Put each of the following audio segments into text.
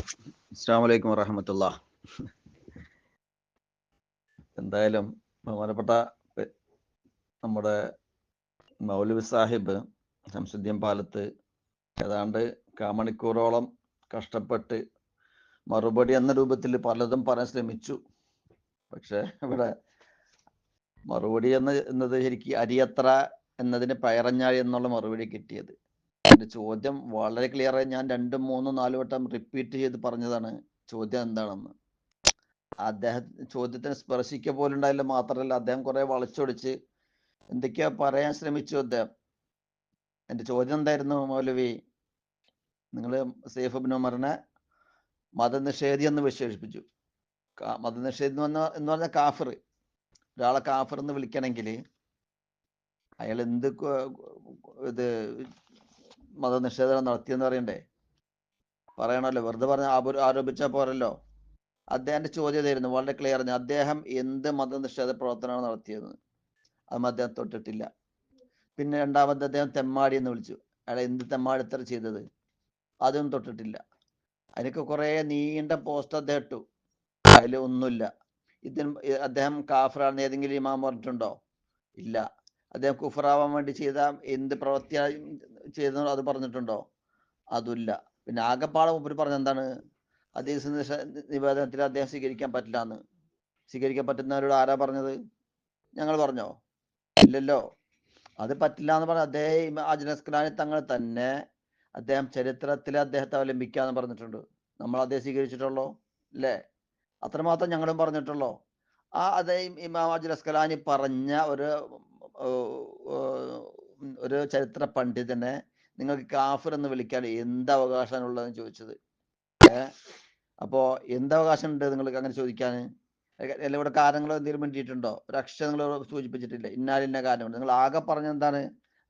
അസ്സലാമു അലൈക്കും വറഹ്മത്തുള്ളാഹി. എന്തായാലും ബഹുമാനപ്പെട്ട നമ്മുടെ മൗലവി സാഹിബ് ശംസുദ്ദീൻ പാലത്ത് ഏതാണ്ട് കാമണിക്കൂറോളം കഷ്ടപ്പെട്ട് മറുപടി എന്ന രൂപത്തിൽ പലതും പറയാൻ ശ്രമിച്ചു. പക്ഷേ ഇവിടെ മറുപടി എന്നത് ശരിക്കും അരിയത്ര എന്നതിന് പയറഞ്ഞാഴി എന്നുള്ള മറുപടി കിട്ടിയത്. എൻ്റെ ചോദ്യം വളരെ ക്ലിയറായി ഞാൻ 2, 3, 4 വട്ടം റിപ്പീറ്റ് ചെയ്ത് പറഞ്ഞതാണ് ചോദ്യം എന്താണെന്ന്. അദ്ദേഹം ചോദ്യത്തിന് സ്പർശിക്കുക പോലും ഉണ്ടായില്ല. മാത്രമല്ല അദ്ദേഹം കുറെ വളച്ചൊടിച്ച് എന്തൊക്കെയാ പറയാൻ ശ്രമിച്ചു അദ്ദേഹം. എൻ്റെ ചോദ്യം എന്തായിരുന്നു? മൗലവി, നിങ്ങൾ സൈഫ് ഇബ്നു ഉമറിനെ മതനിഷേധി എന്ന് വിശേഷിപ്പിച്ചു. മതനിഷേധി എന്ന് പറഞ്ഞാൽ കാഫിർ. ഒരാളെ കാഫിർ എന്ന് വിളിക്കണമെങ്കിൽ അയാൾ എന്ത് ഇത് മതനിഷേധം നടത്തിയെന്ന് പറയണ്ടേ? പറയണല്ലോ, വെറുതെ പറഞ്ഞ ആരോപിച്ചാൽ പോരല്ലോ. അദ്ദേഹത്തിന്റെ ചോദ്യം ഇതായിരുന്നു, വളരെ ക്ലിയർ. അദ്ദേഹം എന്ത് മതനിഷേധ പ്രവർത്തനമാണ് നടത്തിയത്? അതും അദ്ദേഹം തൊട്ടിട്ടില്ല. പിന്നെ രണ്ടാമത് അദ്ദേഹം തെമ്മാടി എന്ന് വിളിച്ചു. അയാൾ എന്ത് തെമ്മാടിത്തര ചെയ്തത്? അതും തൊട്ടിട്ടില്ല. അതിനൊക്കെ കുറെ നീണ്ട പോസ്റ്റ് അദ്ദേഹം ഇട്ടു. അതിൽ ഒന്നുമില്ല. അദ്ദേഹം കാഫിറാണെന്ന് ഏതെങ്കിലും ഇമാം പറഞ്ഞിട്ടുണ്ടോ? ഇല്ല. അദ്ദേഹം കുഫറാവാൻ വേണ്ടി ചെയ്ത എന്ത് പ്രവൃത്തി ചെയ്തെന്നോ അത് പറഞ്ഞിട്ടുണ്ടോ? അതുമില്ല. പിന്നെ ആകെപ്പാടെ മുമ്പിൽ പറഞ്ഞ എന്താണ്? ഹദീസ് നിവേദനത്തിൽ അദ്ദേഹം സ്വീകരിക്കാൻ പറ്റില്ല എന്ന്. സ്വീകരിക്കാൻ പറ്റുന്നവരോട് ആരാ പറഞ്ഞത്? ഞങ്ങൾ പറഞ്ഞോ? ഇല്ലല്ലോ. അത് പറ്റില്ല എന്ന് പറഞ്ഞ അദ്ദേഹം അജ്നസ്കലാനി തങ്ങൾ തന്നെ അദ്ദേഹം ചരിത്രത്തിൽ അദ്ദേഹത്തെ അവലംബിക്കാന്ന് പറഞ്ഞിട്ടുണ്ട്. നമ്മൾ അദ്ദേഹം സ്വീകരിച്ചിട്ടുള്ളൂ അല്ലേ? അത്രമാത്രം ഞങ്ങളും പറഞ്ഞിട്ടുള്ളൂ. അദ്ദേഹം ഇമാം അജ്നസ്കലാനി പറഞ്ഞ ഒരു ചരിത്ര പണ്ഡിതനെ നിങ്ങൾക്ക് കാഫിർ എന്ന് വിളിക്കാൻ എന്ത് അവകാശമാണുള്ളതെന്ന് ചോദിച്ചത്. അപ്പോ എന്തവകാശം ഉണ്ട് നിങ്ങൾക്ക് അങ്ങനെ ചോദിക്കാൻ? എല്ലാം ഇവിടെ കാരണങ്ങൾ എന്തെങ്കിലും വേണ്ടിയിട്ടുണ്ടോ? ഒരു അക്ഷരം നിങ്ങൾ സൂചിപ്പിച്ചിട്ടില്ല. ഇന്നാലിന്ന കാരണമുണ്ട്. നിങ്ങൾ ആകെ പറഞ്ഞ എന്താണ്?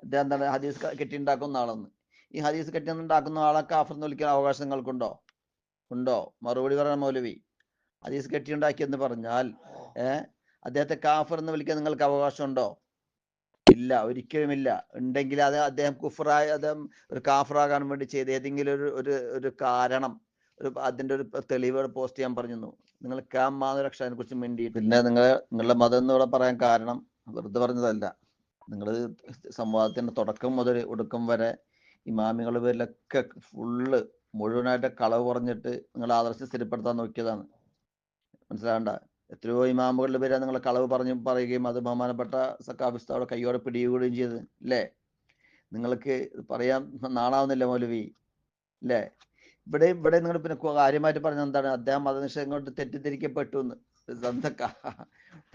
അദ്ദേഹം എന്താണ് ഹദീസ് കെട്ടിയുണ്ടാക്കുന്ന ആളെന്ന്. ഈ ഹദീസ് കെട്ടിയുണ്ടാക്കുന്ന ആളെ കാഫിർ എന്ന് വിളിക്കാൻ അവകാശം നിങ്ങൾക്കുണ്ടോ? ഉണ്ടോ? മറുപടി പറയാൻ മൗലവി. ഹദീസ് കെട്ടിയുണ്ടാക്കിയെന്ന് പറഞ്ഞാൽ അദ്ദേഹത്തെ കാഫിർ എന്ന് വിളിക്കാൻ നിങ്ങൾക്ക് അവകാശമുണ്ടോ? ഇല്ല, ഒരിക്കലുമില്ല. ഉണ്ടെങ്കിൽ അത് അദ്ദേഹം അദ്ദേഹം ഒരു കാഫിറാകാൻ വേണ്ടി ചെയ്ത ഏതെങ്കിലും ഒരു കാരണം, അതിന്റെ ഒരു തെളിവ് പോസ്റ്റ് ചെയ്യാൻ പറഞ്ഞു. നിങ്ങൾ കാമാതിനെ കുറിച്ച് വേണ്ടി പിന്നെ നിങ്ങളുടെ മതം എന്നിവിടെ പറയാൻ കാരണം വെറുതെ പറഞ്ഞതല്ല. നിങ്ങൾ സംവാദത്തിന്റെ തുടക്കം മുതൽ ഒടുക്കം വരെ ഇമാമികളുടെ പേരിലൊക്കെ മുഴുവനായിട്ട് കളവ് പറഞ്ഞിട്ട് നിങ്ങൾ ആദർശം സ്ഥിരപ്പെടുത്താൻ നോക്കിയതാണ്. മനസ്സിലാകണ്ട. എത്രയോ ഇമാമുകളുടെ പേരാണ് നിങ്ങൾ കളവ് പറയുകയും അത് ബഹുമാനപ്പെട്ട സക്കാഫിസ്താവിടെ കയ്യോടെ പിടികൂടുകയും ചെയ്ത് അല്ലേ? നിങ്ങൾക്ക് പറയാൻ നാണാവുന്നില്ല മൗലവി അല്ലേ? ഇവിടെ നിങ്ങൾ പിന്നെ കാര്യമായിട്ട് പറഞ്ഞ എന്താണ്? അദ്ദേഹം മതനിഷേധം കൊണ്ട് തെറ്റിദ്ധരിക്കപ്പെട്ടു എന്ന്.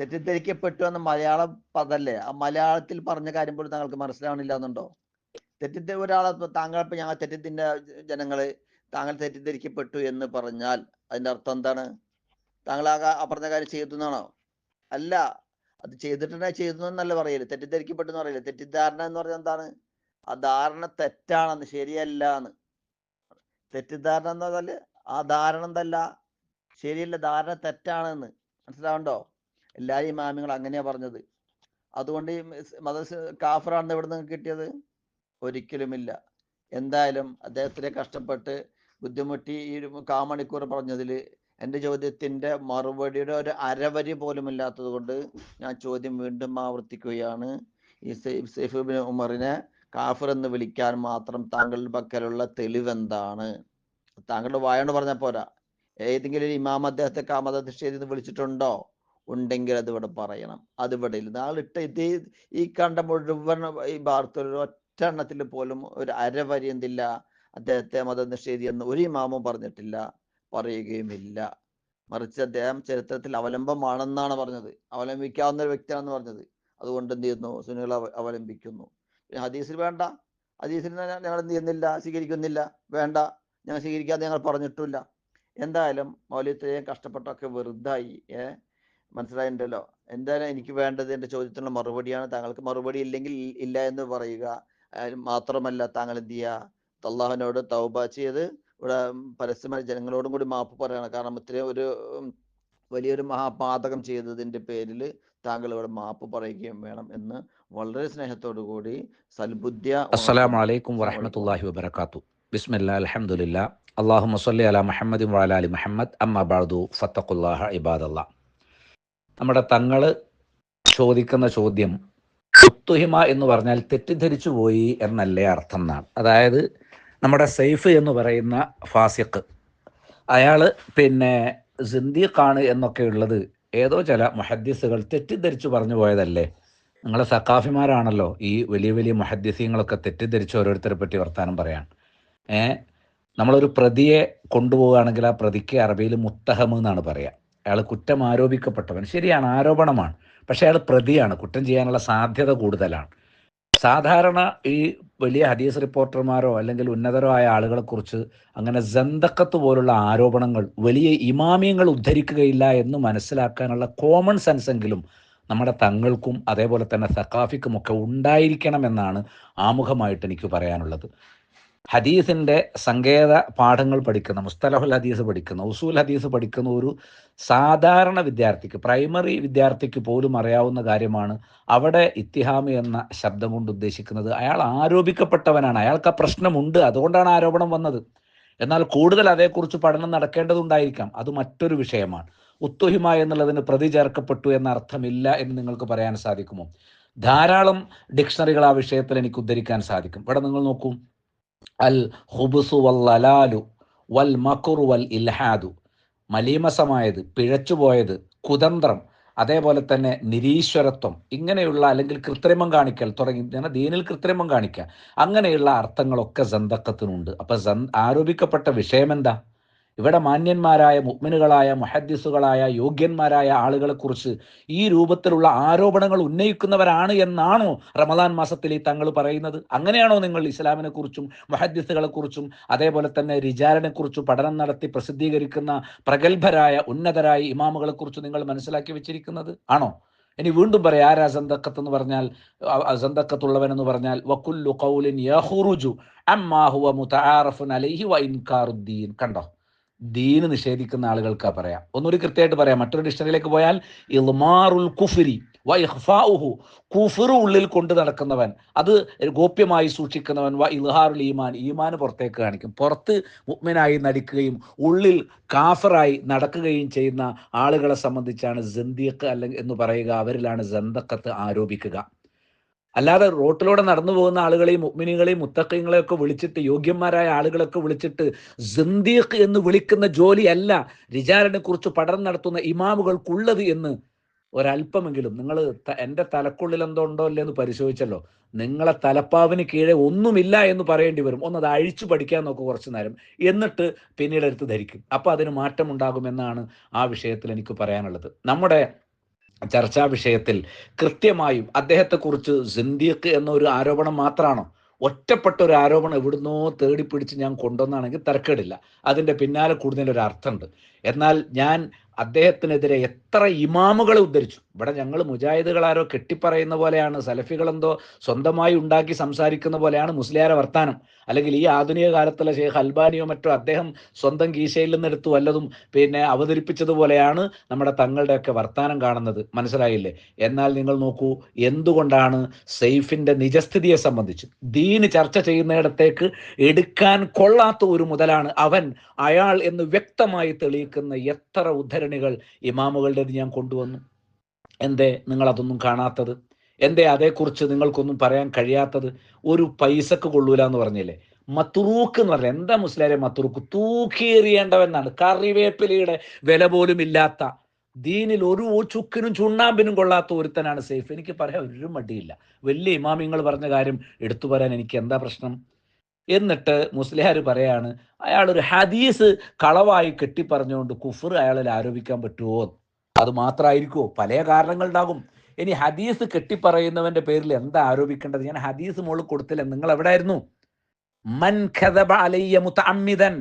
തെറ്റിദ്ധരിക്കപ്പെട്ടു എന്ന മലയാള പദല്ലേ? ആ മലയാളത്തിൽ പറഞ്ഞ കാര്യം പോലും താങ്കൾക്ക് മനസ്സിലാവണില്ല എന്നുണ്ടോ? ഒരാളെ താങ്കൾ ഞങ്ങൾ തെറ്റിദ്ധിന്റെ ജനങ്ങള് താങ്കൾ തെറ്റിദ്ധരിക്കപ്പെട്ടു എന്ന് പറഞ്ഞാൽ അതിന്റെ അർത്ഥം എന്താണ്? താങ്കൾ ആ പറഞ്ഞ കാര്യം ചെയ്തു എന്നാണോ? അല്ല, അത് ചെയ്തിട്ടുണ്ടെങ്കിൽ ചെയ്തു എന്നല്ല പറയല്. തെറ്റിദ്ധരിക്കപ്പെട്ടു എന്ന് പറയല്. തെറ്റിദ്ധാരണ എന്ന് പറഞ്ഞാൽ എന്താണ്? ആ ധാരണ തെറ്റാണെന്ന്, ശരിയല്ല എന്ന്. തെറ്റിദ്ധാരണ എന്ന് പറഞ്ഞാല് ആ ധാരണ എന്തല്ല, ശരിയല്ല, ധാരണ തെറ്റാണെന്ന്. മനസ്സിലാവണ്ടോ? എല്ലാവരും ഇമാമിങ്ങൾ അങ്ങനെയാ പറഞ്ഞത്. അതുകൊണ്ട് കാഫറാണെന്ന് എവിടെ നിന്ന് കിട്ടിയത്? ഒരിക്കലുമില്ല. എന്തായാലും അദ്ദേഹത്തിനെ കഷ്ടപ്പെട്ട് ബുദ്ധിമുട്ടി ഈ 1/4 മണിക്കൂർ പറഞ്ഞതിൽ എൻ്റെ ചോദ്യത്തിന്റെ മറുപടിയുടെ ഒരു അരവരി പോലും ഇല്ലാത്തത് കൊണ്ട് ഞാൻ ചോദ്യം വീണ്ടും ആവർത്തിക്കുകയാണ്. ഈ സൈഫ് ഇബ്നു ഉമറിനെ കാഫിർ എന്ന് വിളിക്കാൻ മാത്രം താങ്കളുടെ പക്കലുള്ള തെളിവ് എന്താണ്? താങ്കളുടെ വായോണ്ട് പറഞ്ഞാൽ പോരാ. ഏതെങ്കിലും ഒരു ഇമാം അദ്ദേഹത്തെ മതനിഷേധി എന്ന് വിളിച്ചിട്ടുണ്ടോ? ഉണ്ടെങ്കിൽ അത് ഇവിടെ പറയണം. അതിവിടെ ഇല്ല. നാളിട്ട് ഈ കണ്ട മുഴുവൻ ഈ വാർത്തയിൽ ഒറ്റ എണ്ണത്തിൽ പോലും ഒരു അരവരി എന്തില്ല, അദ്ദേഹത്തെ മതനിഷേധി എന്ന് ഒരു ഇമാമും പറഞ്ഞിട്ടില്ല, പറയുകയുമില്ല. മറിച്ച് അദ്ദേഹം ചരിത്രത്തിൽ അവലംബമാണെന്നാണ് പറഞ്ഞത്. അവലംബിക്കാവുന്ന ഒരു വ്യക്തിയാണെന്ന് പറഞ്ഞത്. അതുകൊണ്ട് എന്ത് ചെയ്യുന്നു? സുന്നികൾ അവലംബിക്കുന്നു. ഹദീസിൽ വേണ്ട, ഹദീസിൽ ഞങ്ങൾ എന്ത് ചെയ്യുന്നില്ല, സ്വീകരിക്കുന്നില്ല. വേണ്ട, ഞങ്ങൾ സ്വീകരിക്കാതെ ഞങ്ങൾ പറഞ്ഞിട്ടില്ല. എന്തായാലും മൗലികത്തെയും കഷ്ടപ്പെട്ടൊക്കെ വെറുതായി. മനസ്സിലായിട്ടുണ്ടല്ലോ. എന്തായാലും എനിക്ക് വേണ്ടത് എൻ്റെ ചോദ്യത്തിനുള്ള മറുപടിയാണ്. താങ്കൾക്ക് മറുപടി ഇല്ലെങ്കിൽ ഇല്ല എന്ന് പറയുക. മാത്രമല്ല താങ്കൾ എന്ത് ചെയ്യുക? അല്ലാഹുവിനോട് തൗബ ചെയ്ത് ഇവിടെ പരസ്യമായി ജനങ്ങളോടും കൂടി മാപ്പ് പറയണം. കാരണം ഇത്രയും ഒരു വലിയൊരു മഹാപാതകം ചെയ്തതിൻ്റെ പേരിൽ താങ്കൾ ഇവിടെ മാപ്പ് പറയുകയും വേണം എന്ന് വളരെ സ്നേഹത്തോടു കൂടി സൽബുദ്ധ്യ അസ്സലാമു അലൈക്കും വറഹ്മത്തുള്ളാഹി വബറകാതുഹു. ബിസ്മില്ലാ, അൽഹംദുലില്ലാ, അല്ലാഹുമ്മ സ്വല്ലി അലാ മുഹമ്മദി വഅലാ ആലി മുഹമ്മദ് അമ്മാ ബഅദു ഫത്തഖുല്ലാഹ ഇബാദല്ലാഹ്. നമ്മുടെ തങ്ങൾ ചോദിക്കുന്ന ചോദ്യം, ഉത്തുഹിമ എന്ന് പറഞ്ഞാൽ തെറ്റിദ്ധരിച്ചു പോയി എന്നല്ലേ അർത്ഥം എന്നാണ്. അതായത് നമ്മുടെ സൈഫ് എന്ന് പറയുന്ന ഫാസിഖ്, അയാൾ പിന്നെ സിന്ദീഖാണ് എന്നൊക്കെ ഉള്ളത് ഏതോ ചില മുഹദ്ദിസുകൾ തെറ്റിദ്ധരിച്ചു പറഞ്ഞു പോയതല്ലേ? നിങ്ങളെ സഖാഫിമാരാണല്ലോ ഈ വലിയ വലിയ മുഹദ്ദിസീങ്ങളൊക്കെ തെറ്റിദ്ധരിച്ച് ഓരോരുത്തരെ പറ്റി വർത്താനം പറയാൻ. നമ്മളൊരു പ്രതിയെ കൊണ്ടുപോവുകയാണെങ്കിൽ ആ പ്രതിക്ക് അറബിയിൽ മുത്തഹം എന്നാണ് പറയുക. അയാൾ കുറ്റം ആരോപിക്കപ്പെട്ടവൻ, ശരിയാണ്, ആരോപണമാണ്. പക്ഷേ അയാൾ പ്രതിയാണ്, കുറ്റം ചെയ്യാനുള്ള സാധ്യത കൂടുതലാണ്. സാധാരണ ഈ വലിയ ഹദീസ് റിപ്പോർട്ടർമാരോ അല്ലെങ്കിൽ ഉന്നതരോ ആയ ആളുകളെക്കുറിച്ച് അങ്ങനെ ജന്തക്കത്ത് പോലുള്ള ആരോപണങ്ങൾ വലിയ ഇമാമിയങ്ങൾ ഉദ്ധരിക്കുകയില്ല എന്ന് മനസ്സിലാക്കാനുള്ള കോമൺ സെൻസ് എങ്കിലും നമ്മുടെ തങ്ങൾക്കും അതേപോലെ തന്നെ സഖാഫിക്കുമൊക്കെ ഉണ്ടായിരിക്കണമെന്നാണ് ആമുഖമായിട്ട് എനിക്ക് പറയാനുള്ളത്. ഹദീസിൻ്റെ സങ്കേത പാഠങ്ങൾ പഠിക്കുന്ന, മുസ്തലഹുൽ ഹദീസ് പഠിക്കുന്ന, ഉസൂൽ ഹദീസ് പഠിക്കുന്ന ഒരു സാധാരണ വിദ്യാർത്ഥിക്ക്, പ്രൈമറി വിദ്യാർത്ഥിക്ക് പോലും അറിയാവുന്ന കാര്യമാണ് അവിടെ ഇത്തിഹാമ് എന്ന ശബ്ദം കൊണ്ട് ഉദ്ദേശിക്കുന്നത് അയാൾ ആരോപിക്കപ്പെട്ടവനാണ്, അയാൾക്ക് ആ പ്രശ്നമുണ്ട്, അതുകൊണ്ടാണ് ആരോപണം വന്നത്. എന്നാൽ കൂടുതൽ അതേക്കുറിച്ച് പഠനം നടക്കേണ്ടതുണ്ടായിരിക്കാം, അത് മറ്റൊരു വിഷയമാണ്. ഉത്തുഹിമ എന്നുള്ളതിന് പ്രതി ചേർക്കപ്പെട്ടു എന്ന അർത്ഥമില്ല എന്ന് നിങ്ങൾക്ക് പറയാൻ സാധിക്കുമോ? ധാരാളം ഡിക്ഷണറികൾ ആ വിഷയത്തിൽ എനിക്ക് ഉദ്ധരിക്കാൻ സാധിക്കും. ഇവിടെ നിങ്ങൾ നോക്കൂ, അൽ ഹുബുസു വൽ ലലാലു വൽ മക്റു വൽ ഇൽഹാദു, മലീമസമായത്, പിഴച്ചുപോയത്, കുതന്ത്രം, അതേപോലെ തന്നെ നിരീശ്വരത്വം, ഇങ്ങനെയുള്ള അല്ലെങ്കിൽ കൃത്രിമം കാണിക്കൽ തുടങ്ങി ദീനിൽ കൃത്രിമം കാണിക്കുക, അങ്ങനെയുള്ള അർത്ഥങ്ങളൊക്കെ സന്തക്കത്തിനുണ്ട്. അപ്പം ആരോപിക്കപ്പെട്ട വിഷയം എന്താ? ഇവിടെ മാന്യന്മാരായ മുഅ്മിനുകളായ മുഹദ്ദിസുകളായ യോഗ്യന്മാരായ ആളുകളെക്കുറിച്ച് ഈ രൂപത്തിലുള്ള ആരോപണങ്ങൾ ഉന്നയിക്കുന്നവരാണ് എന്നാണോ റമദാൻ മാസത്തിൽ ഈ തങ്ങൾ പറയുന്നത്? അങ്ങനെയാണോ നിങ്ങൾ ഇസ്ലാമിനെ കുറിച്ചും മുഹദ്ദിസുകളെക്കുറിച്ചും അതേപോലെ തന്നെ റിജാലിനെ കുറിച്ചും പഠനം നടത്തി പ്രസിദ്ധീകരിക്കുന്ന പ്രഗത്ഭരായ ഉന്നതരായ ഇമാമുകളെക്കുറിച്ച് നിങ്ങൾ മനസ്സിലാക്കി വെച്ചിരിക്കുന്നത്? ആണോ? ഇനി വീണ്ടും പറയാം, ആരാ സന്തക്കത്ത് എന്ന് പറഞ്ഞാൽ, സന്തക്കത്തുള്ളവൻ എന്ന് പറഞ്ഞാൽ വകുല്ലു ഖൗലിൻ യഖ്റുജു അമ്മാ ഹുവ മുതആറഫുൻ അലൈഹി വ ഇൻകാറുദ്ദീൻ. കണ്ടോ, ദീന് നിഷേധിക്കുന്ന ആളുകൾക്കാ പറയാം. ഒന്നുകൂടി കൃത്യമായിട്ട് പറയാം, മറ്റൊരു ഡിക്ഷണറിയിലേക്ക് പോയാൽ ഇൽമാറുൽ കുഫ്രി വ ഇഖ്ഫാഉഹു, കുഫ്ർ ഉള്ളിൽ കൊണ്ട് നടക്കുന്നവൻ, അത് ഗോപ്യമായി സൂക്ഷിക്കുന്നവൻ, വ ഇൽഹാറുൽ ഈമാൻ, ഈമാൻ പുറത്തേക്ക് കാണിക്കും. പുറത്ത് മുഅ്മിനായി നടിക്കുകയും ഉള്ളിൽ കാഫറായി നടക്കുകയും ചെയ്യുന്ന ആളുകളെ സംബന്ധിച്ചാണ് സിന്ദീഖ് അല്ലെങ്കിൽ എന്ന് പറയുക, അവരിലാണ് സന്തക്കത്ത് ആരോപിക്കുക. അല്ലാതെ റോട്ടിലൂടെ നടന്നു പോകുന്ന ആളുകളെയും മുഅ്മിനീങ്ങളെയും മുത്തഖീങ്ങളെയും ഒക്കെ വിളിച്ചിട്ട്, യോഗ്യന്മാരായ ആളുകളൊക്കെ വിളിച്ചിട്ട് സിന്ദീഖ് എന്ന് വിളിക്കുന്ന ജോലിയല്ല റിജാലിനെ കുറിച്ച് പഠനം നടത്തുന്ന ഇമാമുകൾക്കുള്ളത് എന്ന് ഒരല്പമെങ്കിലും നിങ്ങൾ എൻ്റെ തലക്കുള്ളിൽ എന്തോ ഉണ്ടോ അല്ലേ എന്ന് പരിശോധിച്ചല്ലോ. നിങ്ങളെ തലപ്പാവിന് കീഴെ ഒന്നുമില്ല എന്ന് പറയേണ്ടി വരും. ഒന്നത് അഴിച്ചു പഠിക്കാൻ നോക്കുക കുറച്ചു നേരം, എന്നിട്ട് പിന്നീട് എടുത്ത് ധരിക്കും. അപ്പോൾ അതിന് മാറ്റമുണ്ടാകുമെന്നാണ് ആ വിഷയത്തിൽ എനിക്ക് പറയാനുള്ളത്. നമ്മുടെ ചർച്ചാ വിഷയത്തിൽ കൃത്യമായും അദ്ദേഹത്തെക്കുറിച്ച് സിന്ദീഖ് എന്നൊരു ആരോപണം മാത്രമാണോ? ഒറ്റപ്പെട്ട ഒരു ആരോപണം എവിടുന്നോ തേടി പിടിച്ച് ഞാൻ കൊണ്ടുവന്നാണെങ്കിൽ തരക്കേടില്ല, അതിൻ്റെ പിന്നാലെ കൂടുതലൊരു അർത്ഥമുണ്ട്. എന്നാൽ ഞാൻ അദ്ദേഹത്തിനെതിരെ എത്ര ഇമാമുകളെ ഉദ്ധരിച്ചു. ഇവിടെ ഞങ്ങൾ മുജാഹിദുകളാരോ കെട്ടിപ്പറയുന്ന പോലെയാണ്, സലഫികളെന്തോ സ്വന്തമായി ഉണ്ടാക്കി സംസാരിക്കുന്ന പോലെയാണ് മുസ്ലിയാരെ വർത്താനം. അല്ലെങ്കിൽ ഈ ആധുനിക കാലത്തുള്ള ഷെയ്ഖ് അൽബാനിയോ മറ്റോ അദ്ദേഹം സ്വന്തം കീശയിൽ നിന്നെടുത്ത് വല്ലതും അവതരിപ്പിച്ചതുപോലെയാണ് നമ്മുടെ തങ്ങളുടെയൊക്കെ വർത്താനം കാണുന്നത്. മനസ്സിലായില്ലേ? എന്നാൽ നിങ്ങൾ നോക്കൂ, എന്തുകൊണ്ടാണ് സൈഫിൻ്റെ നിജസ്ഥിതിയെ സംബന്ധിച്ച് ദീന് ചർച്ച ചെയ്യുന്നിടത്തേക്ക് എടുക്കാൻ കൊള്ളാത്ത ഒരു മുതലാണ് അവൻ, അയാൾ എന്ന് വ്യക്തമായി തെളിയിക്കുന്ന എത്ര ഉദ്ധരണികൾ ഇമാമുകളുടേത് ഞാൻ കൊണ്ടുവന്നു. എന്തേ നിങ്ങളതൊന്നും കാണാത്തത്? എന്തേ അതേക്കുറിച്ച് നിങ്ങൾക്കൊന്നും പറയാൻ കഴിയാത്തത്? ഒരു പൈസക്ക് കൊള്ളൂല എന്ന് പറഞ്ഞില്ലേ? മത്തുറൂക്ക് എന്ന് പറഞ്ഞാൽ എന്താ മുസ്ലിയാരെ മത്തുറൂക്ക്? തൂക്കിയെറിയേണ്ടവനാണ്. കറിവേപ്പിലയുടെ വില പോലും ഇല്ലാത്ത, ദീനിൽ ഒരു ചുക്കിനും ചുണ്ണാമ്പിനും കൊള്ളാത്ത ഒരുത്തനാണ് സൈഫ്. എനിക്ക് പറയാൻ ഒരു മടിയില്ല. വലിയ ഇമാമിങ്ങൾ പറഞ്ഞ കാര്യം എടുത്തു പറയാൻ എനിക്ക് എന്താ പ്രശ്നം? എന്നിട്ട് മുസ്ലിയാർ പറയാണ് അയാളൊരു ഹദീസ് കളവായി കെട്ടിപ്പറഞ്ഞുകൊണ്ട് കുഫർ അയാളിൽ ആരോപിക്കാൻ പറ്റുമോ? അത് മാത്രമായിരിക്കുമോ? പല കാരണങ്ങളുണ്ടാകും. ഇനി ഹദീസ് കെട്ടിപ്പറയുന്നവന്റെ പേരിൽ എന്താ ആരോപിക്കേണ്ടത്? ഞാൻ ഹദീസ് മുകളിൽ കൊടുത്തില്ല, നിങ്ങൾ എവിടെയായിരുന്നു? മൻ ഖദബ അലയ്യ മുതഅമ്മിദൻ,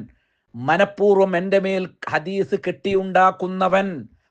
മനഃപൂർവ്വം എൻ്റെ മേൽ ഹദീസ് കെട്ടിയുണ്ടാക്കുന്നവൻ,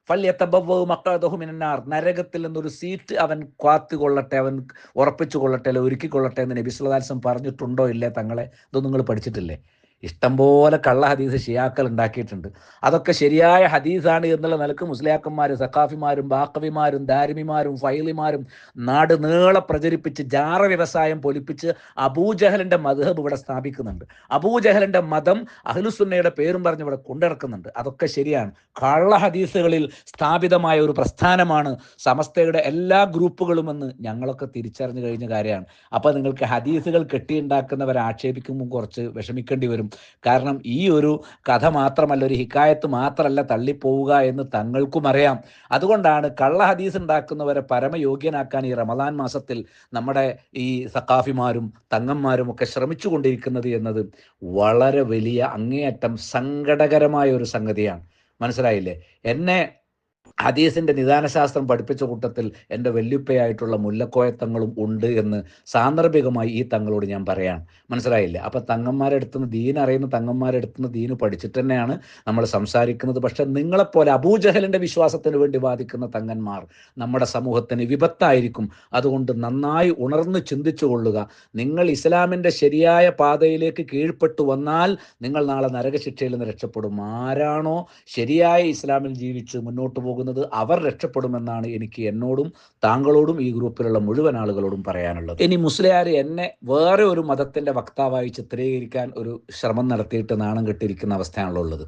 ഫല്യതബവ്വഉ മഖഅദഹു മിനന്നാർ, നരകത്തിൽ നിന്നൊരു സീറ്റ് അവൻ കാത്തുകൊള്ളട്ടെ, അവൻ ഉറപ്പിച്ചു കൊള്ളട്ടെ, അല്ലെ ഒരുക്കിക്കൊള്ളട്ടെ എന്ന് നബി സല്ലല്ലാഹു അലൈഹി വസല്ലം പറഞ്ഞിട്ടുണ്ടോ ഇല്ലേ തങ്ങളെ? ഇതൊന്നും നിങ്ങൾ പഠിച്ചിട്ടില്ലേ? ഇഷ്ടംപോലെ കള്ള ഹദീസ് ഷിയാക്കൾ ഉണ്ടാക്കിയിട്ടുണ്ട്. അതൊക്കെ ശരിയായ ഹദീസാണ് എന്നുള്ള നിലക്ക് മുസ്ലിയാക്കന്മാരും സഖാഫിമാരും ബാക്കവിമാരും ദാരിമിമാരും ഫൈലിമാരും നാട് നീളെ പ്രചരിപ്പിച്ച് ജാറ വ്യവസായം പൊലിപ്പിച്ച് അബൂജഹലിൻ്റെ മദ്ഹബ് ഇവിടെ സ്ഥാപിക്കുന്നുണ്ട്. അബൂജഹലിൻ്റെ മതം അഹ്ലുസുന്നയുടെ പേരും പറഞ്ഞ് ഇവിടെ കൊണ്ടിറക്കുന്നുണ്ട്. അതൊക്കെ ശരിയാണ്. കള്ള ഹദീസുകളിൽ സ്ഥാപിതമായ ഒരു പ്രസ്ഥാനമാണ് സമസ്തയുടെ എല്ലാ ഗ്രൂപ്പുകളുമെന്ന് ഞങ്ങളൊക്കെ തിരിച്ചറിഞ്ഞു കഴിഞ്ഞ കാര്യമാണ്. അപ്പോൾ നിങ്ങൾക്ക് ഹദീസുകൾ കെട്ടിയുണ്ടാക്കുന്നവരെ ആക്ഷേപിക്കുമ്പോൾ കുറച്ച് വിഷമിക്കേണ്ടി വരും. കാരണം ഈ ഒരു കഥ മാത്രമല്ല, ഒരു ഹിക്കായത്ത് മാത്രമല്ല തള്ളിപ്പോവുക എന്ന് തങ്ങൾക്കും അറിയാം. അതുകൊണ്ടാണ് കള്ള ഹദീസ് ഉണ്ടാക്കുന്നവരെ പരമയോഗ്യനാക്കാൻ ഈ റമദാൻ മാസത്തിൽ നമ്മുടെ ഈ സഖാഫിമാരും തങ്ങന്മാരും ഒക്കെ ശ്രമിച്ചു കൊണ്ടിരിക്കുന്നത് എന്നത് വളരെ വലിയ അങ്ങേയറ്റം സങ്കടകരമായ ഒരു സംഗതിയാണ്. മനസ്സിലായില്ലേ? എന്നെ ഹദീസിൻ്റെ നിദാനശാസ്ത്രം പഠിപ്പിച്ച കൂട്ടത്തിൽ എൻ്റെ വല്യുപ്പയായിട്ടുള്ള മുല്ലക്കോയത്തങ്ങളും ഉണ്ട് എന്ന് സാന്ദർഭികമായി ഈ തങ്ങളോട് ഞാൻ പറയാണ്. മനസ്സിലായില്ലേ? അപ്പം തങ്ങന്മാരെടുത്തുനിന്ന് ദീൻ അറിയുന്ന തങ്ങന്മാരെടുത്തുനിന്ന് ദീന് പഠിച്ചിട്ട് തന്നെയാണ് നമ്മൾ സംസാരിക്കുന്നത്. പക്ഷെ നിങ്ങളെപ്പോലെ അബൂജഹലിൻ്റെ വിശ്വാസത്തിന് വേണ്ടി വാദിക്കുന്ന തങ്ങന്മാർ നമ്മുടെ സമൂഹത്തിന് വിപത്തായിരിക്കും. അതുകൊണ്ട് നന്നായി ഉണർന്ന് ചിന്തിച്ചു കൊള്ളുക. നിങ്ങൾ ഇസ്ലാമിൻ്റെ ശരിയായ പാതയിലേക്ക് കീഴ്പ്പെട്ടു വന്നാൽ നിങ്ങൾ നാളെ നരകശിക്ഷയിൽ നിന്ന് രക്ഷപ്പെടും. ആരാണോ ശരിയായ ഇസ്ലാമിൽ ജീവിച്ച് മുന്നോട്ട് പോകുന്നത് അവർ രക്ഷപ്പെടുമെന്നാണ് എനിക്ക് എന്നോടും താങ്കളോടും ഈ ഗ്രൂപ്പിലുള്ള മുഴുവൻ ആളുകളോടും പറയാനുള്ളത്. ഇനി മുസ്ലിയാർ എന്നെ വേറെ ഒരു മതത്തിൻ്റെ വക്താവായി ചിത്രീകരിക്കാൻ ഒരു ശ്രമം നടത്തിയിട്ട് നാണം കെട്ടിരിക്കുന്ന അവസ്ഥയാണല്ലോ ഉള്ളത്.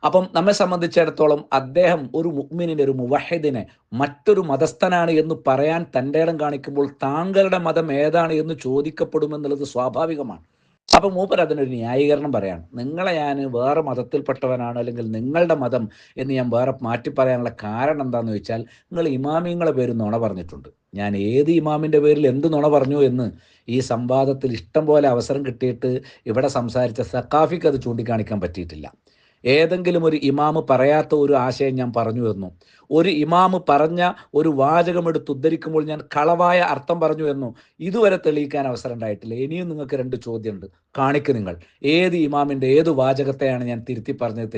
അപ്പം നമ്മെ സംബന്ധിച്ചിടത്തോളം അദ്ദേഹം ഒരു മുഅ്മിനിനെ, ഒരു മുവഹിദിനെ മറ്റൊരു മതസ്ഥനാണ് എന്ന് പറയാൻ തൻ്റെ ഇടം കാണിക്കുമ്പോൾ താങ്കളുടെ മതം ഏതാണ് എന്ന് ചോദിക്കപ്പെടുമെന്നുള്ളത് സ്വാഭാവികമാണ്. അപ്പം മൂപ്പർ അതിനൊരു ന്യായീകരണം പറയാണ്. നിങ്ങളെ ഞാൻ വേറെ മതത്തിൽപ്പെട്ടവനാണ് അല്ലെങ്കിൽ നിങ്ങളുടെ മതം എന്ന് ഞാൻ വേറെ മാറ്റി പറയാനുള്ള കാരണം എന്താണെന്ന് ചോദിച്ചാൽ, നിങ്ങൾ ഇമാമിങ്ങളെ പേര് നുണ പറഞ്ഞിട്ടുണ്ട്. ഞാൻ ഏത് ഇമാമിൻ്റെ പേരിൽ എന്ത് നുണ പറഞ്ഞു എന്ന് ഈ സംവാദത്തിൽ ഇഷ്ടം പോലെ അവസരം കിട്ടിയിട്ട് ഇവിടെ സംസാരിച്ച സഖാഫിക്ക് അത് ചൂണ്ടിക്കാണിക്കാൻ പറ്റിയിട്ടില്ല. ഏതെങ്കിലും ഒരു ഇമാമ് പറയാത്ത ഒരു ആശയം ഞാൻ പറഞ്ഞു എന്നോ, ഒരു ഇമാമ് പറഞ്ഞ ഒരു വാചകം എടുത്ത് ഉദ്ധരിക്കുമ്പോൾ ഞാൻ കളവായ അർത്ഥം പറഞ്ഞു എന്നോ ഇതുവരെ തെളിയിക്കാൻ അവസരം ഉണ്ടായിട്ടില്ല. ഇനിയും നിങ്ങൾക്ക് 2 ചോദ്യമുണ്ട്. കാണിക്ക് നിങ്ങൾ ഏത് ഇമാമിൻ്റെ ഏത് വാചകത്തെയാണ് ഞാൻ തിരുത്തി പറഞ്ഞത്,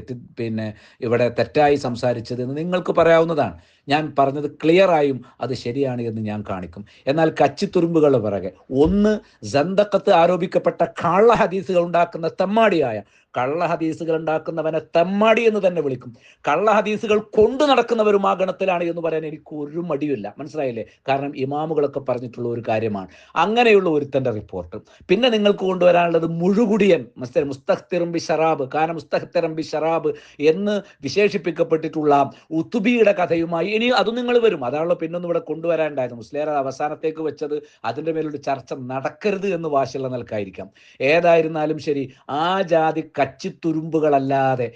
ഇവിടെ തെറ്റായി സംസാരിച്ചത് എന്ന് നിങ്ങൾക്ക് പറയാവുന്നതാണ്. ഞാൻ പറഞ്ഞത് ക്ലിയറായും അത് ശരിയാണ് എന്ന് ഞാൻ കാണിക്കും. എന്നാൽ കച്ചിത്തുരുമ്പുകളുടെ പിറകെ ഒന്ന് സന്തക്കത്ത് ആരോപിക്കപ്പെട്ട കള്ള ഹദീസുകൾ ഉണ്ടാക്കുന്ന തെമ്മാടിയായ കള്ള ഹദീസുകൾ ഉണ്ടാക്കുന്നവനെ തെമ്മാടി എന്ന് തന്നെ വിളിക്കും. കള്ള ഹദീസുകൾ കൊണ്ടു നടക്കുന്നവരും ആ ഗണത്തിലാണ് എന്ന് പറയാൻ എനിക്ക് ഒരു മടിയില്ല. മനസ്സിലായില്ലേ? കാരണം ഇമാമുകളൊക്കെ പറഞ്ഞിട്ടുള്ള ഒരു കാര്യമാണ്. അങ്ങനെയുള്ള ഒരുത്തൻ്റെ റിപ്പോർട്ട്. പിന്നെ നിങ്ങൾക്ക് കൊണ്ടുവരാനുള്ളത് മുഴുകുടിയൻ മുസ്തഖ്തിറും ബി ഷറാബ് കാന മുസ്തഖ്തിറൻ ബി ഷറാബ് എന്ന് വിശേഷിപ്പിക്കപ്പെട്ടിട്ടുള്ള ഉത്തുബിയുടെ കഥയുമായി ഇനി അതും നിങ്ങൾ വരും. അതാണല്ലോ പിന്നൊന്നും ഇവിടെ കൊണ്ടുവരാനുണ്ടായത്. മുസ്ലിയാർ അവസാനത്തേക്ക് വെച്ചത് അതിൻ്റെ മേലൊരു ചർച്ച നടക്കരുത് എന്ന് വാശിയുള്ള നിലക്കായിരിക്കാം. ഏതായിരുന്നാലും ശരി, ആ ജാതി കച്ചിത്തുരുമ്പുകളല്ലാതെ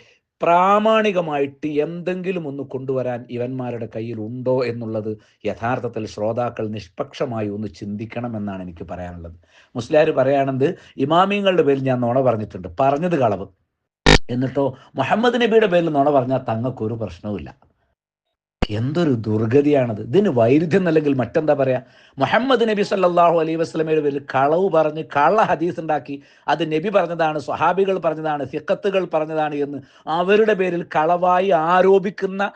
പ്രാമാണികമായിട്ട് എന്തെങ്കിലും ഒന്ന് കൊണ്ടുവരാൻ ഇവന്മാരുടെ കയ്യിൽ ഉണ്ടോ എന്നുള്ളത് യഥാർത്ഥത്തിൽ ശ്രോതാക്കൾ നിഷ്പക്ഷമായി ഒന്ന് ചിന്തിക്കണമെന്നാണ് എനിക്ക് പറയാനുള്ളത്. മുസ്ലിയാർ പറയുകയാണെന്ന് ഇമാമിങ്ങളുടെ പേരിൽ ഞാൻ നുണ പറഞ്ഞിട്ടുണ്ട്, പറഞ്ഞത് കളവ്. എന്നിട്ടോ മുഹമ്മദ് നബിയുടെ പേരിൽ നുണ പറഞ്ഞാൽ തങ്ങൾക്കൊരു പ്രശ്നവുമില്ല. എന്തൊരു ദുർഗതിയാണത്! ഇതിന് വൈരുദ്ധ്യം അല്ലെങ്കിൽ മറ്റെന്താ പറയാ? മുഹമ്മദ് നബി സല്ലല്ലാഹു അലൈഹി വസല്ലമയുടെ പേരിൽ കളവ് പറഞ്ഞ് കള്ള ഹദീസ് ഉണ്ടാക്കി അത് നബി പറഞ്ഞതാണ്, സ്വഹാബികൾ പറഞ്ഞതാണ്, സിഖത്തുകൾ പറഞ്ഞതാണ് എന്ന് അവരുടെ പേരിൽ കളവായി ആരോപിക്കുന്ന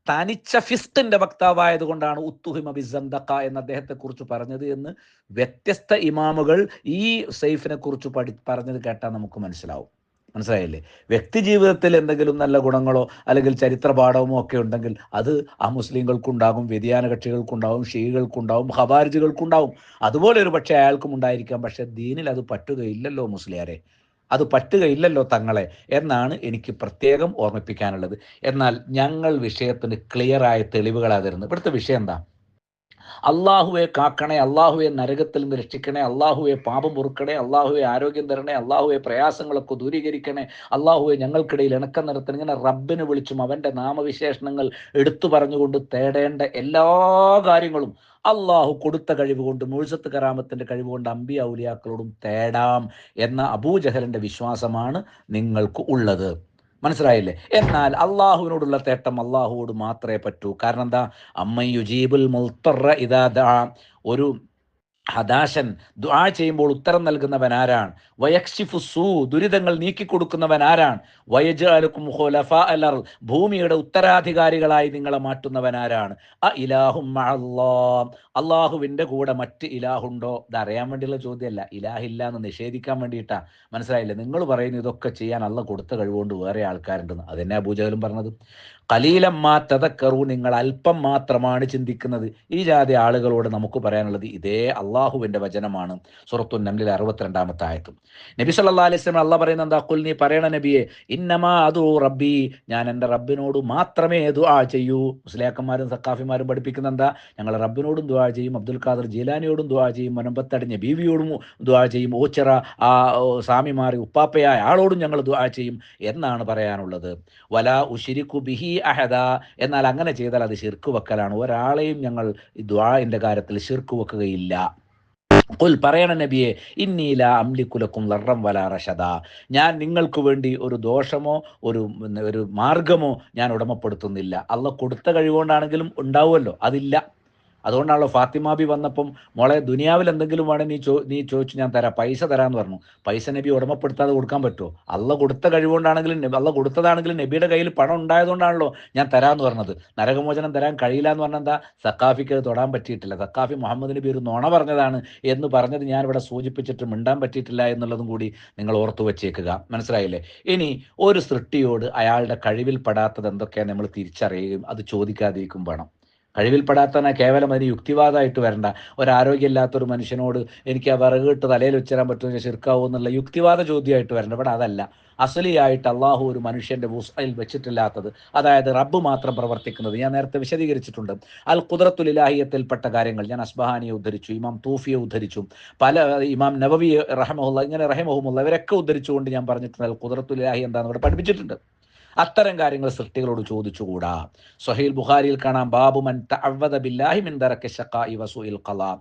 തനിച്ച ഫിസ്കിന്റെ വക്താവായത് കൊണ്ടാണ് ഉത്തുഹിമ ബിസന്തഖ എന്ന് അദ്ദേഹത്തെ കുറിച്ച് പറഞ്ഞത് എന്ന് വ്യത്യസ്ത ഇമാമുകൾ ഈ സൈഫിനെ കുറിച്ച് പറഞ്ഞത് കേട്ടാൽ നമുക്ക് മനസ്സിലാവും. മനസ്സിലായില്ലേ? വ്യക്തി ജീവിതത്തിൽ എന്തെങ്കിലും നല്ല ഗുണങ്ങളോ അല്ലെങ്കിൽ ചരിത്ര പാഠമോ ഒക്കെ ഉണ്ടെങ്കിൽ അത് ആ മുസ്ലിങ്ങൾക്കുണ്ടാകും, വ്യതിയാന കക്ഷികൾക്കുണ്ടാവും, ഷീകൾക്കുണ്ടാവും, ഖവാരിജുകൾക്കുണ്ടാവും. അതുപോലെ ഒരു പക്ഷേ അയാൾക്കും ഉണ്ടായിരിക്കാം. പക്ഷെ ദീനിൽ അത് പറ്റുകയില്ലല്ലോ മുസ്ലിയാരെ, അത് പറ്റുകയില്ലല്ലോ തങ്ങളെ എന്നാണ് എനിക്ക് പ്രത്യേകം ഓർമ്മിപ്പിക്കാനുള്ളത്. എന്നാൽ ഞങ്ങൾ വിഷയത്തിന് ക്ലിയറായ തെളിവുകളാണ് തരുന്നത്. ഇവിടുത്തെ വിഷയം എന്താ? അള്ളാഹുവെ കാക്കണേ, അള്ളാഹുവെ നരകത്തിൽ നിന്ന് രക്ഷിക്കണേ, അള്ളാഹുവെ പാപം പൊറുക്കണേ, അള്ളാഹുവെ ആരോഗ്യം തരണേ, അള്ളാഹുവെ പ്രയാസങ്ങളൊക്കെ ദൂരീകരിക്കണേ, അള്ളാഹുവെ ഞങ്ങൾക്കിടയിൽ ഇണക്കം നിർത്തണം. ഇങ്ങനെ റബ്ബിനെ വിളിച്ചും അവൻ്റെ നാമവിശേഷണങ്ങൾ എടുത്തു പറഞ്ഞുകൊണ്ട് തേടേണ്ട എല്ലാ കാര്യങ്ങളും അള്ളാഹു കൊടുത്ത കഴിവ് കൊണ്ട്, മുഴ്സത്ത് കറാമത്തിൻ്റെ കഴിവ് കൊണ്ട് അമ്പിയ ഔലിയാക്കളോടും തേടാം എന്ന അബൂജഹലിൻ്റെ വിശ്വാസമാണ് നിങ്ങൾക്ക് ഉള്ളത്. മനസ്സിലായില്ലേ? എന്നാൽ അള്ളാഹുവിനോടുള്ള തേട്ടം അള്ളാഹുവോട് മാത്രമേ പറ്റൂ. കാരണം എന്താ? അമ്മ യുജീബുൽ മുൽത്തറ ഇദാ ദഅ, ഒരു ഹദാശൻ ദുആ ചെയ്യുമ്പോൾ ഉത്തരം നൽകുന്നവൻ ആരാണ്? വയക്ഷിഫുസൂ, ദുരിതങ്ങൾ നീക്കിക്കൊടുക്കുന്നവൻ ആരാണ്? വയജഅലുക്കും ഖുലഫാ അൽ അർദ്, ഭൂമിയുടെ ഉത്തരാധികാരികളായി നിങ്ങളെ മാറ്റുന്നവൻ ആരാണ്? അ ഇലാഹും മഅല്ലാഹ്, അള്ളാഹുവിൻ്റെ കൂടെ മറ്റ് ഇലാഹുണ്ടോ? ഇതറിയാൻ വേണ്ടിയുള്ള ചോദ്യമല്ല, ഇലാഹില്ല എന്ന് നിഷേധിക്കാൻ വേണ്ടിയിട്ടാ. മനസ്സിലായില്ലേ? നിങ്ങൾ പറയുന്നു ഇതൊക്കെ ചെയ്യാൻ അള്ള കൊടുത്ത കഴിവുകൊണ്ട് വേറെ ആൾക്കാരുണ്ടെന്ന്. അതെന്നെ അബൂജഹലും പറഞ്ഞത്. ഖലീലമ്മാ തദക്കറൂ, നിങ്ങൾ അല്പം മാത്രമാണ് ചിന്തിക്കുന്നത്. ഈ ജാതി ആളുകളോട് നമുക്ക് പറയാനുള്ളത് ഇതേ അള്ളാഹുവിൻ്റെ വചനമാണ്. സൂറത്തുൻ നംലിലെ 62-ാമത്തെ ആയത്തും. നബി സല്ലല്ലാഹു അലൈഹി വസല്ലം അള്ളാഹ് പറയുന്നത് എന്താ? ഖുൽ, നീ പറയണ നബിയെ, ഇന്നമാ അദൂ റബ്ബി, ഞാൻ എൻ്റെ റബ്ബിനോട് മാത്രമേ ദുആ ചെയ്യൂ. മുസ്ലിയാക്കന്മാരും സക്കാഫിമാരും പഠിപ്പിക്കുന്ന എന്താ? ഞങ്ങൾ റബ്ബിനോടും ദുആ ചെയ്യും, അബ്ദുൽ ഖാദർ ജീലാനിയോടും ദുആ ചെയ്യും, മുനമ്പത്തടിഞ്ഞ ബീവിയോടും ദുആ ചെയ്യും, ഓച്ചിറ ആ സ്വാമിമാറി ഉപ്പാപ്പയായ ആളോടും ഞങ്ങൾ ദുആ ചെയ്യും എന്നാണ് പറയാനുള്ളത്. വലാ ഉശ്രികു ബിഹി അഹദ, എന്നാൽ അങ്ങനെ ചെയ്താൽ അത് ശിർക്ക് വെക്കലാണ്. ഒരാളെയും ഞങ്ങൾ ദുആഇന്റെ കാര്യത്തിൽ ശിർക്ക് വെക്കുകയില്ല. ഖുൽ, പറയണ നബിയെ, ഇന്നി ലാ അംലികു ലക്കും ദർറൻ വലാ റശദ, ഞാൻ നിങ്ങൾക്ക് വേണ്ടി ഒരു ദോഷമോ ഒരു മാർഗമോ ഞാൻ ഉടമപ്പെടുത്തുന്നില്ല. അള്ള കൊടുത്ത കഴിവുകൊണ്ടാണെങ്കിലും ഉണ്ടാവുമല്ലോ, അതില്ല. അതുകൊണ്ടാണല്ലോ ഫാത്തിമാബി വന്നപ്പം, മോളെ ദുനിയാവിൽ എന്തെങ്കിലും വേണേ നീ ചോദിച്ചു, ഞാൻ തരാം, പൈസ തരാമെന്ന് പറഞ്ഞു. പൈസ നബി ഉടമപ്പെടുത്താതെ കൊടുക്കാൻ പറ്റുമോ? അള്ള കൊടുത്ത കഴിവുകൊണ്ടാണെങ്കിലും അള്ള കൊടുത്തതാണെങ്കിലും നബിയുടെ കയ്യിൽ പണം ഉണ്ടായതുകൊണ്ടാണല്ലോ ഞാൻ തരാമെന്ന് പറഞ്ഞത്. നരകമോചനം തരാൻ കഴിയില്ല എന്ന് പറഞ്ഞാൽ എന്താ? സക്കാഫിക്ക് അത് തൊടാൻ പറ്റിയിട്ടില്ല. സക്കാഫി മുഹമ്മദ് നബി ഒരു നുണ പറഞ്ഞതാണ് എന്ന് പറഞ്ഞത് ഞാനിവിടെ സൂചിപ്പിച്ചിട്ട് മിണ്ടാൻ പറ്റിയിട്ടില്ല എന്നുള്ളതും കൂടി നിങ്ങൾ ഓർത്തു വെച്ചേക്കുക. മനസ്സിലായില്ലേ? ഇനി ഒരു സൃഷ്ടിയോട് അയാളുടെ കഴിവിൽ പെടാത്തത് എന്തൊക്കെയാണ് നമ്മൾ തിരിച്ചറിയുകയും അത് ചോദിക്കാതിരിക്കും വേണം. കഴിവിൽപ്പെടാത്തവനെ കേവലം അതിന് യുക്തിവാദമായിട്ട് വരണ്ട. ഒരാരോഗ്യമില്ലാത്തൊരു മനുഷ്യനോട് എനിക്ക് ആ വിറകിട്ട് തലയിൽ വെച്ചിടാൻ പറ്റുമെങ്കിൽ ശിർക്കാവും എന്നുള്ള യുക്തിവാദ ചോദ്യമായിട്ട് വരണ്ട. ഇവിടെ അതല്ല. അസലിയായിട്ട് അള്ളാഹു ഒരു മനുഷ്യൻ്റെ വുസ്അയിൽ വെച്ചിട്ടില്ലാത്തത്, അതായത് റബ്ബ് മാത്രം പ്രവർത്തിക്കുന്നത്, ഞാൻ നേരത്തെ വിശദീകരിച്ചിട്ടുണ്ട്. അൽ ഖുദ്റത്തുൽ ഇലാഹിയത്തിൽപ്പെട്ട കാര്യങ്ങൾ ഞാൻ അസ്ബഹാനിയെ ഉദ്ധരിച്ചു, ഇമാം തൂഫിയെ ഉദ്ധരിച്ചു, ഇമാം നവവി റഹ്മഹുല്ല, ഇങ്ങനെ റഹിമഹുമുല്ല ഇവരൊക്കെ ഉദ്ധരിച്ചുകൊണ്ട് ഞാൻ പറഞ്ഞിട്ടുണ്ട് അൽ ഖുദ്റത്തുൽ ഇലാഹി എന്താണെന്ന് ഇവിടെ പഠിപ്പിച്ചിട്ടുണ്ട്. അത്തരം കാര്യങ്ങൾ സൃഷ്ടികളോട് ചോദിച്ചുകൂടാ. സ്വഹീൽ ബുഖാരിയിൽ കാണാം, ബാബു മൻ തഅവ്വദ ബില്ലാഹി മിൻ ദറക്കി ശഖാഇ വസുഇൽ ഖലാ.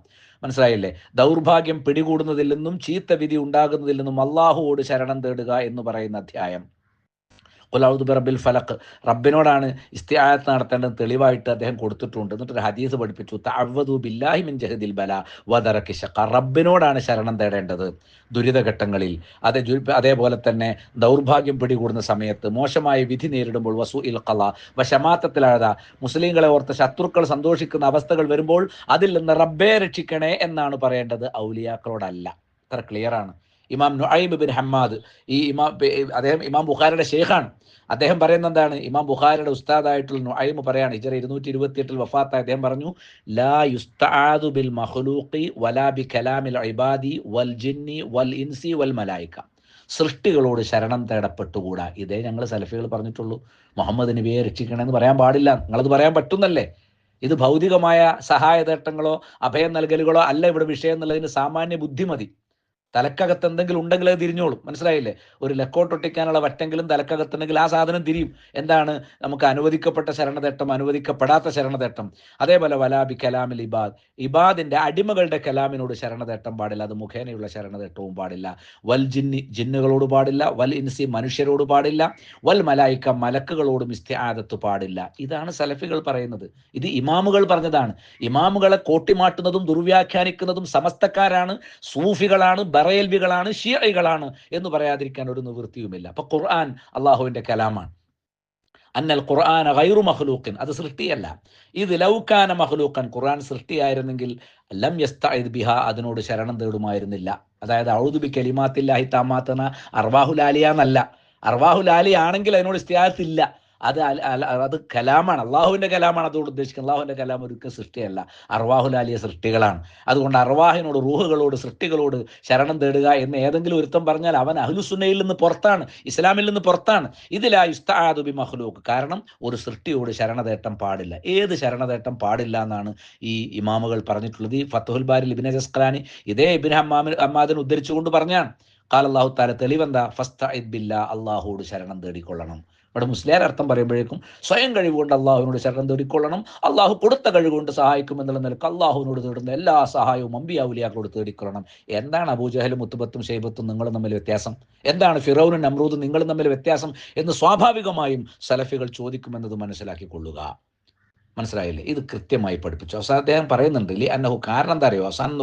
മനസ്സിലായില്ലേ? ദൗർഭാഗ്യം പിടികൂടുന്നതിൽ നിന്നും ചീത്ത വിധി ഉണ്ടാകുന്നതിൽ നിന്നും അള്ളാഹുവോട് ശരണം തേടുക എന്ന് പറയുന്ന അധ്യായം. ഖുൽ അഊദു ബിറബ്ബിൽ ഫലഖ്, റബ്ബിനോടാണ് ഇസ്തിആഅത്ത് നടത്തേണ്ടത് തെളിവായിട്ട് അദ്ദേഹം കൊടുത്തിട്ടുണ്ട്. എന്നിട്ടൊരു ഹദീസ് പഠിപ്പിച്ചു, തഅവ്വദു ബില്ലാഹി മിൻ ജഹദിൽ ബലാ വദറക്കി ശഖാ, റബ്ബിനോടാണ് ശരണം തേടേണ്ടത് ദുരിതഘട്ടങ്ങളിൽ. അതേപോലെ തന്നെ ദൗർഭാഗ്യം പിടികൂടുന്ന സമയത്ത്, മോശമായ വിധി നേരിടുമ്പോൾ, വസുഇൽ ഖലാ വശമാത്തത്തിലാഴ, മുസ്ലിങ്ങളെ ഓർത്ത് ശത്രുക്കൾ സന്തോഷിക്കുന്ന അവസ്ഥകൾ വരുമ്പോൾ അതിൽ നിന്ന് റബ്ബെ രക്ഷിക്കണേ എന്നാണ് പറയേണ്ടത്, ഔലിയാക്കളോടല്ല. അത്ര ക്ലിയറാണ്. ഇമാം നുഐം ബിൻ ഹമ്മാദ്, അദ്ദേഹം ഇമാം ബുഖാരിയുടെ ഷെയ്ഖാണ്. അദ്ദേഹം പറയുന്ന എന്താണ്? ഇമാം ബുഖാരിയുടെ ഉസ്താദായിട്ടുള്ള നുഐം പറയാണ്, ഹിജ്റ 228 വഫാത്തായ അദ്ദേഹം പറഞ്ഞു, ലാ യുസ്തആദു ബിൽ മഖ്ലൂഖി വലാ ബി കലാമിൽ ഇബാദി വൽ ജിന്നി വൽ ഇൻസി വൽ മലായിക, സൃഷ്ടികളോട് ശരണം തേടപ്പെട്ടുകൂടാ. ഇതേ ഞങ്ങൾ സലഫികൾ പറഞ്ഞിട്ടുള്ളൂ. മുഹമ്മദ് നബിയെ രക്ഷിക്കണമെന്ന് പറയാൻ പാടില്ല. നിങ്ങളത് പറയാൻ പറ്റുന്നല്ലേ? ഇത് ഭൗതികമായ സഹായതേട്ടങ്ങളോ അഭയം നൽകലുകളോ അല്ല ഇവിടെ വിഷയം എന്നുള്ളതിന് സാമാന്യ ബുദ്ധി മതി. തലക്കകത്ത് എന്തെങ്കിലും ഉണ്ടെങ്കിൽ അത് തിരിഞ്ഞോളും. മനസ്സിലായില്ലേ? ഒരു ലക്കോട്ടൊട്ടിക്കാനുള്ള വറ്റെങ്കിലും തലക്കകത്തുണ്ടെങ്കിൽ ആ സാധനം തിരിയും. എന്താണ്? നമുക്ക് അനുവദിക്കപ്പെട്ട ശരണതേട്ടം, അനുവദിക്കപ്പെടാത്ത ശരണതേട്ടം. അതേപോലെ വലാബി കലാമിൽ ഇബാദ്, ഇബാദിന്റെ അടിമകളുടെ കലാമിനോട് ശരണതേട്ടം പാടില്ല, അത് മുഖേനയുള്ള ശരണതേട്ടവും പാടില്ല. വൽ ജിന്നി, ജിന്നുകളോട് പാടില്ല. വൽ ഇൻസി, മനുഷ്യരോട് പാടില്ല. വൽ മലായിക്ക, മലക്കുകളോടും ഇസ്തിആദത്ത് പാടില്ല. ഇതാണ് സലഫികൾ പറയുന്നത്. ഇത് ഇമാമുകൾ പറഞ്ഞതാണ്. ഇമാമുകളെ കോട്ടിമാട്ടുന്നതും ദുർവ്യാഖ്യാനിക്കുന്നതും സമസ്തക്കാരാണ്, സൂഫികളാണ്, ബറേൽവികളാണ്, ഷിയകളാണ് എന്ന് പറയാതിരിക്കാൻ ഒരു നിവൃത്തിയുമില്ല. അപ്പൊ ഖുർആൻ അള്ളാഹുവിന്റെ കലാമാണ്. അന്നൽ ഖുർആന ഗൈറു മഖ്ലൂഖിൻ, അത് സൃഷ്ടിയല്ല. ഇത് ലൗകാന മഖ്ലൂഖൻ, ഖുർആൻ സൃഷ്ടിയായിരുന്നെങ്കിൽ ലം യസ്തഇദ് ബിഹ, അതിനോട് ശരണം തേടുമായിരുന്നില്ല. അതായത് ഔദു ബി കലിമാത്തില്ലാഹി താമാത്തന അർവാഹുൽ ആലിയ എന്നല്ല. അർവാഹുൽ ആലിയ ആണെങ്കിൽ അതിനോട് ഇസ്തിആഅത്ത് ഇല്ല. അത് കലാമാണ്, അള്ളാഹുവിൻ്റെ കലാമാണ്. അതോട് ഉദ്ദേശിക്കുന്നത് അള്ളാഹുവിൻ്റെ കലാം ഒരിക്കൽ സൃഷ്ടിയല്ല, അർവാഹുലാലിയ സൃഷ്ടികളാണ്. അതുകൊണ്ട് അർവാഹിനോട്, റൂഹുകളോട്, സൃഷ്ടികളോട് ശരണം തേടുക എന്ന് ഏതെങ്കിലും ഒരുത്തം പറഞ്ഞാൽ അവൻ അഹ്ലുസുന്നയിൽ നിന്ന് പുറത്താണ്, ഇസ്ലാമിൽ നിന്ന് പുറത്താണ്. ഇതിലാ യുസ്തആദു ബി മഖ്ലൂഖ്, കാരണം ഒരു സൃഷ്ടിയോട് ശരണതേട്ടം പാടില്ല. ഏത് ശരണതേട്ടം പാടില്ല എന്നാണ് ഈ ഇമാമുകൾ പറഞ്ഞിട്ടുള്ളത്. ഈ ഫത്ഹുൽ ബാരിൽ ഇബ്നു അസ്ഖലാനി ഇതേ ഇബ്നു ഹമ്മാദിനെ ഉദ്ധരിച്ചുകൊണ്ട് പറഞ്ഞാണ്, ഖാല അല്ലാഹു തആല, തെളിവെന്താ? ഫസ്തഇദ് ബില്ലാ, അള്ളാഹുവോട് ശരണം തേടിക്കൊള്ളണം. ഇവിടെ മുസ്ലിയാർ അർത്ഥം പറയുമ്പോഴേക്കും സ്വയം കഴിവുകൊണ്ട് അള്ളാഹുവിനോട് ശരണം തേടിക്കൊള്ളണം, അള്ളാഹു കൊടുത്ത കഴിവുകൊണ്ട് സഹായിക്കും എന്നുള്ള നിലക്ക് അള്ളാഹുവിനോട് തേടുന്ന എല്ലാ സഹായവും അമ്പിയാ ഔലിയാക്കളോട് തേടിക്കൊള്ളണം. എന്താണ് അബൂജഹലും മുത്തുബത്തും ഷൈബത്തും നിങ്ങളും തമ്മിൽ വ്യത്യാസം? എന്താണ് ഫിറൗനും നമ്രൂദും നിങ്ങളും തമ്മിൽ വ്യത്യാസം എന്ന് സ്വാഭാവികമായും സലഫികൾ ചോദിക്കുമെന്നത് മനസ്സിലാക്കിക്കൊള്ളുക. മനസ്സിലായില്ലേ? ഇത് കൃത്യമായി പഠിപ്പിച്ചു. അവസാനം അദ്ദേഹം പറയുന്നുണ്ട് ലി അന്നഹു, കാരണം എന്താ അറിയോ? അവസാനം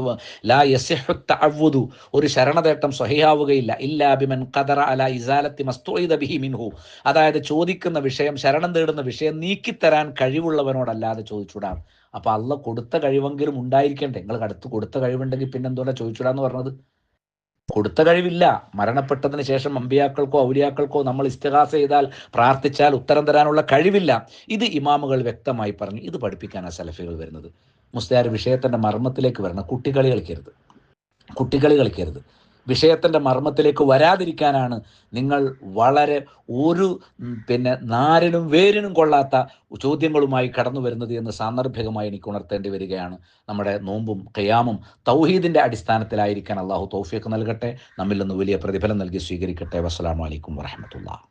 ലാ യസിഹു തഅവ്വുദു, ഒരു ശരണതേട്ടം സ്വഹിയാവുകയില്ല ഇല്ലാ ബിമൻ ഖദറ അലാ ഇസാലത്തി മസ്തുഇദ ബിഹി മിൻഹു, അതായത് ചോദിക്കുന്ന വിഷയം, ശരണം തേടുന്ന വിഷയം നീക്കിത്തരാൻ കഴിവുള്ളവനോടല്ലാതെ ചോദിച്ചൂടാ. അപ്പൊ അള്ള കൊടുത്ത കഴിവെങ്കിലും ഉണ്ടായിരിക്കണ്ടേ? നിങ്ങൾ അടുത്ത് കൊടുത്ത കഴിവുണ്ടെങ്കിൽ പിന്നെ എന്തുകൊണ്ടാ ചോദിച്ചൂടാന്ന് പറഞ്ഞത്? കൊടുത്ത കഴിവില്ല. മരണപ്പെട്ടതിന് ശേഷം അമ്പിയാക്കൾക്കോ ഔലിയാക്കൾക്കോ നമ്മൾ ഇസ്തിഗാസ ചെയ്താൽ, പ്രാർത്ഥിച്ചാൽ ഉത്തരം തരാനുള്ള കഴിവില്ല. ഇത് ഇമാമുകൾ വ്യക്തമായി പറഞ്ഞു. ഇത് പഠിപ്പിക്കാനാണ് സലഫികൾ വരുന്നത്. മുസ്ലിയാർ വിഷയത്തിന്റെ മർമ്മത്തിലേക്ക് വരണം. കുട്ടികളി കളിക്കരുത്. വിഷയത്തിന്റെ മർമ്മത്തിലേക്ക് വരാതിരിക്കാനാണ് നിങ്ങൾ വളരെ ഒരു നാരിനും വേരിനും കൊള്ളാത്ത ചോദ്യങ്ങളുമായി കടന്നു വരുന്നത് എന്ന് സാന്ദർഭികമായി എനിക്ക് ഉണർത്തേണ്ടി വരികയാണ്. നമ്മുടെ നോമ്പും ഖിയാമും തൗഹീദിന്റെ അടിസ്ഥാനത്തിലായിരിക്കാൻ അള്ളാഹു തൗഫീഖ് നൽകട്ടെ. നമ്മിൽ നിന്ന് വലിയ പ്രതിഫലം നൽകി സ്വീകരിക്കട്ടെ. വസ്സലാമു അലൈക്കും വറഹ്മത്തുള്ളാഹി.